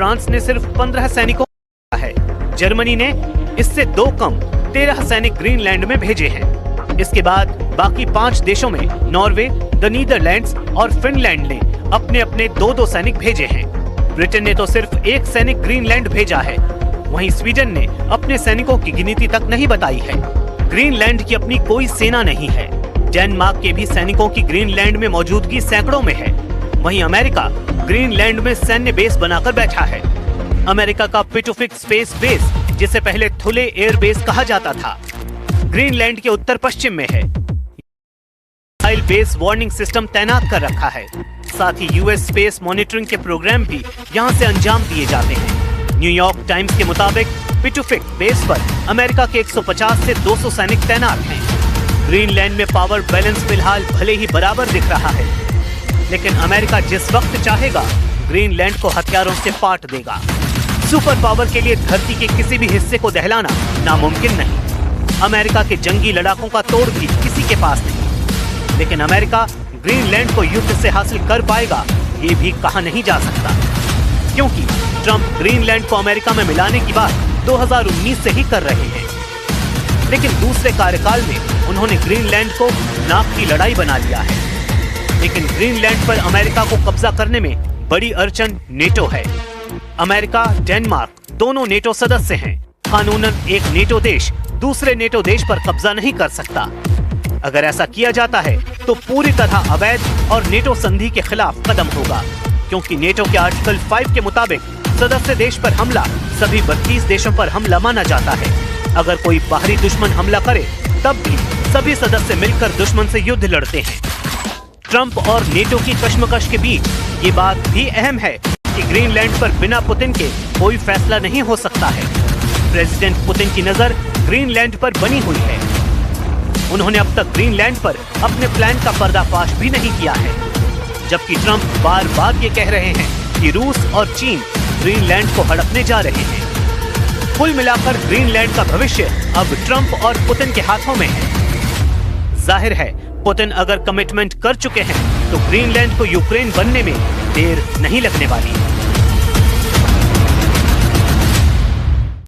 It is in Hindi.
फ्रांस ने सिर्फ 15 सैनिकों है। जर्मनी ने इससे 2 कम 13 सैनिक ग्रीनलैंड में भेजे हैं। इसके बाद बाकी 5 देशों में नॉर्वे, द नीदरलैंड्स और फिनलैंड ने अपने अपने 2-2 सैनिक भेजे हैं। ब्रिटेन ने तो सिर्फ 1 सैनिक ग्रीनलैंड भेजा है। वहीं स्वीडन ने अपने सैनिकों की गिनती तक नहीं बताई है। ग्रीनलैंड की अपनी कोई सेना नहीं है। डेनमार्क के भी सैनिकों की ग्रीनलैंड में मौजूदगी सैकड़ों में है। वहीं अमेरिका ग्रीनलैंड में सैन्य बेस बनाकर बैठा है। अमेरिका का पिटुफिक स्पेस बेस, जिसे पहले थुले एयर बेस कहा जाता था, ग्रीनलैंड के उत्तर पश्चिम में है। मिसाइल बेस वार्निंग सिस्टम तैनात कर रखा है। साथ ही यूएस स्पेस मॉनिटरिंग के प्रोग्राम भी यहां से अंजाम दिए जाते हैं। न्यूयॉर्क टाइम्स के मुताबिक पिटुफिक बेस पर अमेरिका के 150 से 200 सैनिक तैनात हैं। ग्रीनलैंड में पावर बैलेंस फिलहाल भले ही बराबर दिख रहा है, लेकिन अमेरिका जिस वक्त चाहेगा ग्रीनलैंड को हथियारों से पाट देगा। सुपर पावर के लिए धरती के किसी भी हिस्से को दहलाना नामुमकिन नहीं। अमेरिका के जंगी लड़ाकों का तोड़ भी किसी के पास नहीं। लेकिन अमेरिका ग्रीनलैंड को युद्ध से हासिल कर पाएगा, ये भी कहा नहीं जा सकता, क्योंकि ट्रंप ग्रीनलैंड को अमेरिका में मिलाने की बात 2019 से ही कर रहे हैं। लेकिन दूसरे कार्यकाल में उन्होंने ग्रीनलैंड को नाक की लड़ाई बना लिया है। लेकिन ग्रीनलैंड पर अमेरिका को कब्जा करने में बड़ी अड़चन नेटो है। अमेरिका, डेनमार्क दोनों नेटो सदस्य हैं। कानूनन एक नेटो देश दूसरे नेटो देश पर कब्जा नहीं कर सकता। अगर ऐसा किया जाता है तो पूरी तरह अवैध और नेटो संधि के खिलाफ कदम होगा, क्योंकि नेटो के आर्टिकल 5 के मुताबिक सदस्य देश पर हमला सभी 32 देशों पर हमला माना जाता है। अगर कोई बाहरी दुश्मन हमला करे तब भी सभी सदस्य मिलकर दुश्मन से युद्ध लड़ते हैं। ट्रंप और नेटो की कश्मकश के बीच ये बात भी अहम है कि ग्रीनलैंड पर बिना पुतिन के कोई फैसला नहीं हो सकता है। प्रेसिडेंट पुतिन की नजर ग्रीनलैंड पर बनी हुई है। उन्होंने अब तक ग्रीनलैंड पर अपने प्लान का पर्दाफाश भी नहीं किया है, जबकि ट्रंप बार बार ये कह रहे हैं कि रूस और चीन ग्रीनलैंड को हड़पने जा रहे हैं। कुल मिलाकर ग्रीनलैंड का भविष्य अब ट्रंप और पुतिन के हाथों में है। जाहिर है पुतिन अगर कमिटमेंट कर चुके हैं तो ग्रीनलैंड को यूक्रेन बनने में देर नहीं लगने वाली।